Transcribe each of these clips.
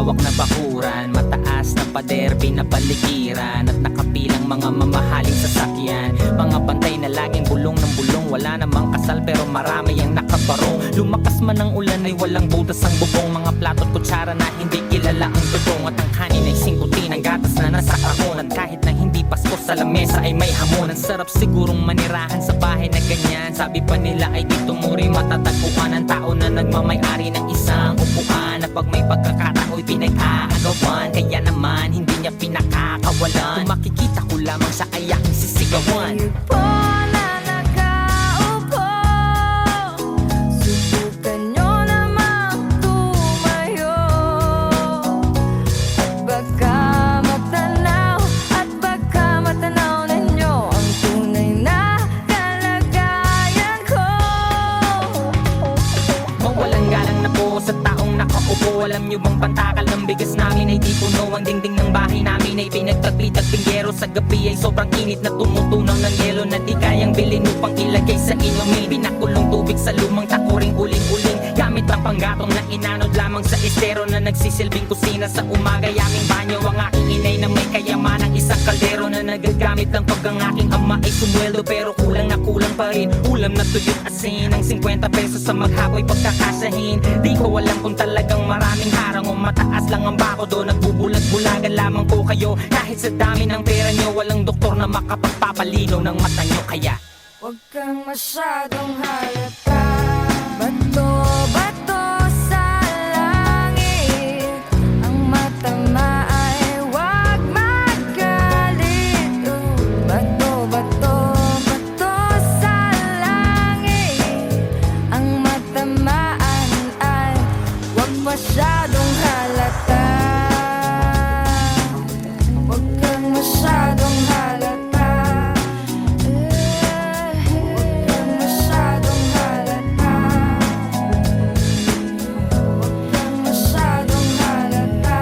hawak na bakuran, mataas na pader, pinapaligiran, at nakapilang mga mamahaling sasakyan. Mga bantay na laging bulong ng bulong, wala namang kasal pero marami ang nakabarong. Lumakas man ang ulan ay walang butas ang bubong, mga plato't kutsara na hindi kilala ang tutong. At ang kanin ay singkutin, ang gatas na nasa kahon, at kahit na hindi pasko sa lamesa ay may hamon. Ang sarap sigurong manirahan sa bahay na ganyan, sabi pa nila ay dito muri matatagpuan ang tao na nagmamay-ari ng isang upuan, na pag may pagkakatao'y pinag-aagawan. Kaya naman hindi niya pinakakawalan, kung makikita ko lamang sa ayaking sisigawan. Alam nyo bang pantakal ng bigas namin ay di puno, ang dingding ng bahay namin ay pinagtagpi-tagping yero. Sa gabi ay sobrang init na tumutunaw ng yelo, na di kayang bilhin upang ilagay sa inumin. Pinakulong tubig sa lumang takuring uling-uling, gamit ang panggatong na inanod lamang sa estero, na nagsisilbing kusina sa umaga. Aming banyo ang aking inay na may kayamanang isang kaldero, na nagagamit lang pag ang aking ama ay sumweldo. Pero kulang na kulang pa rin, ulam na tuyo't asin, ang 50 pesos sa maghapoy pagkakasahin. Di ko alam kung talagang maraming harang o mataas lang ang bakod, nagbubulag-bulagan lamang po kayo. Kahit sa dami ng pera nyo, walang doktor na makapagpapalinaw ng mata nyo. Kaya huwag kang masyadong halata. Bato, bato sa langit, ang mata ay huwag magalit. Bato, bato, bato sa langit, ang mata ay huwag masyadong halata. Huwag kang masyadong halata. Huwag kang masyadong halata. Huwag kang masyadong halata.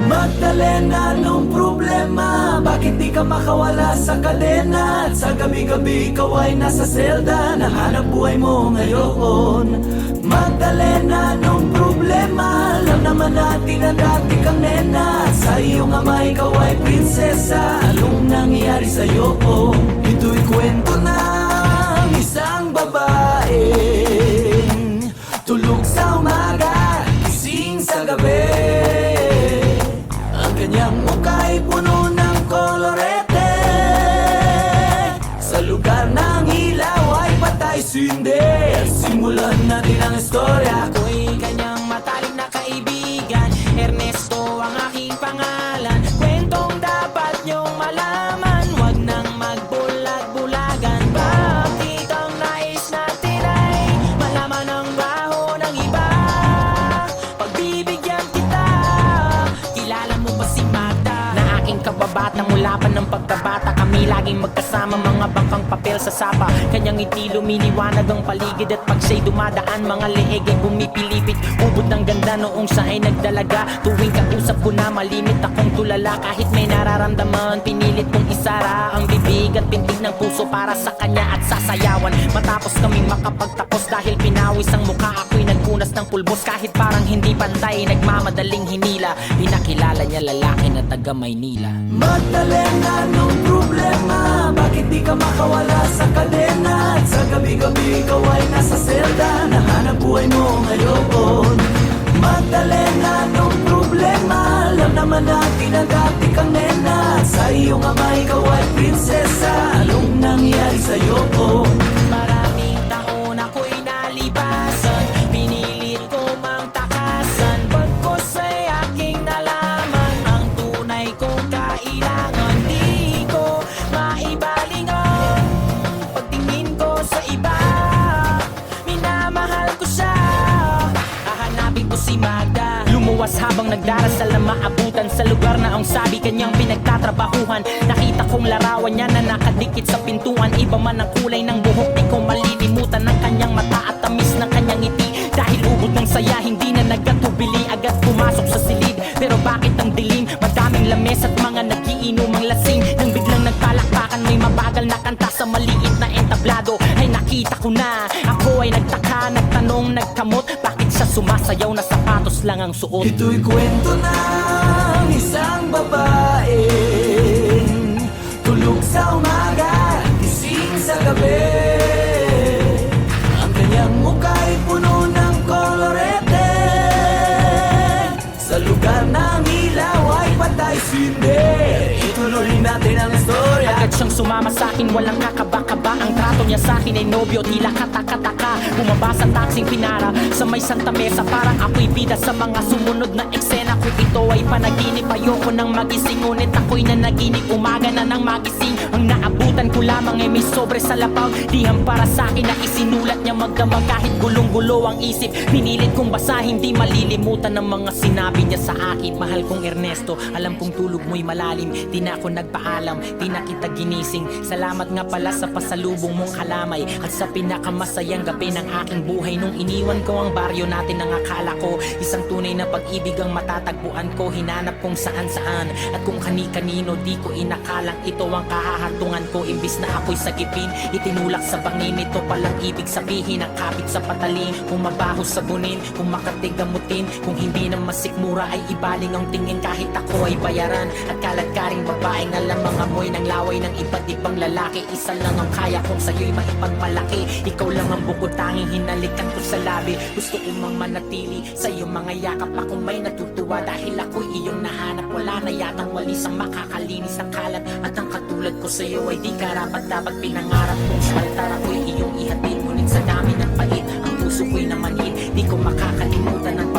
Magdalena, anong problema? Bakit di ka makawala sa kadena? At sa gabi-gabi ikaw ay nasa selda, nahanap buhay mo ngayon. Magdalena, anong problema? Alam naman natin na dati kang nena, sa iyong ama ikaw ay prinsesa. Anong nangyari sa'yo? Ito'y kwento ng isang babaeng tulog sa umaga, gising sa gabi. Ang kanyang muka'y puno ng kolorete, sa lugar ng ilaw ay patay sindi. Simulan natin ang istorya. ako'y kanyang matalik na kaibigan, Ernesto ang aking pangalan. Kwentong dapat niyong malaman, wag nang magbulag-bulagan. Bakit ang nais natin ay pagkabata kami laging magkasama, mga bangkang papel sa sapa. Kanyang ngiti lumiliwanag ang paligid at pag siya'y dumadaan, mga leeg ay bumipilipit. Ubod ng ganda noong siya ay nagdalaga. Tuwing kausap ko na malimit akong tulala. Kahit may nararamdaman, pinilit kong isara ang bibig at pintig ng puso para sa kanya at sasayawan. Matapos kaming makapagtapos dahil pinawis ang mukha, ako'y nagpunas ng pulbos. Kahit parang hindi pantay, nagmamadaling hinila. Pinakilala niya lalaki na taga Maynila. Magdalena, anong problema? Bakit di ka makawala sa kadena? At sa gabi-gabi ikaw ay nasa selda, nahanap buhay mo ngayon. Magdalena, anong problema? Alam naman natin na dati kang nena. At sa iyong ama ikaw ay prinsesa. Anong nangyari sa'yo? Maraming taon ako'y nalibasan, pinilit ko mang takasan. Pagkos ay aking nalaman ang tunay kong kailangan. Di ko maibalingan pagtingin ko sa iba. Minamahal ko siya, hahanapin ko si Magda. Lumuwas habang nagdarasal na maabutan sa lugar na ang sabi kanyang pinagtatrabahuhan. Nakita kong larawan niya na nakadikit sa pintuan. Iba man ang kulay ng buhok, di ko malilimutan ang kanyang mata at tamis ng kanyang ngiti. Dahil ubod ng saya, hindi na nagkatubili, agad pumasok sa silid. Pero bakit ang dilim? Madaming lames at mga nagiinumang lasing. Nang biglang nagpalakpakan, may mabagal na kanta sa maliit na entablado. Ay nakita ko na, ako ay nagtaka, nagtanong, nagkamot. Bakit siya sumasayaw na sapatos lang ang suot? Ito'y kwento ng isang babaeng tulog sa umaga, gising sa gabi. Ang kanyang muka'y puno ng kolorete. Sa lugar ng ilaw ay patay sindi. Ituloy natin ang istorya. Agad siyang sumama sa akin, walang kakaba-kaba. Ang trato niya sa akin ay nobyo, tila kataka-taka. Bumaba sa taksing pinara sa may Santa Mesa, parang ako'y bida sa mga sumunod na eksena. Kung ito ay panaginip, ayoko nang magising. Ngunit ako'y nanaginip, umaga na nang magising. Ang naabutan ko lamang ay may sobre sa lapaw. Dihang para sa akin na isinulat niya magdamag. Kahit gulong-gulo ang isip, pinilit kong basahin. Di malilimutan ng mga sinabi niya sa akin. Mahal kong Ernesto, alam kong tulog mo'y malalim. Di na ako nagpaalam, di na kita ginising. Salamat nga pala sa pasalubong mong kalamay at sa pinakamasayang gabi ng aking buhay. Nung iniwan ko ang baryo natin, ang akala ko isang tunay na pag-ibig ang matatagpuan ko. Hinanap kung saan-saan at kung kani-kanino, di ko inakalang ito ang kahahantungan ko. Imbis na ako'y sagipin, itinulak sa bangin. Ito palang ibig sabihin, ang kapit sa patalim. Kung mabaho sabunin, kung makatigamutin, kung hindi na masikmura ay ibaling ang tingin. Kahit ako ay bayaran at kaladkaring babaeng alam mga amoy ng laway ng iba't ibang lalaki. Isa lang ang kaya kong sa'yo'y maipagmalaki. Ikaw lang ang bukod tanging hinalikan ko sa labi. Gusto ko mang manatili sa iyong mga yakap. Ako may natutuwa dahil ako'y iyong nahanap. Wala na yatang walis ang makakalinis ng kalat. At ang katulad ko sa'yo ay di karapat dapat pinangarap kong sa altar ako'y iyong ihatid. Ngunit sa dami ng pait, ang puso ko'y namanhid. Di ko makakalimutan ang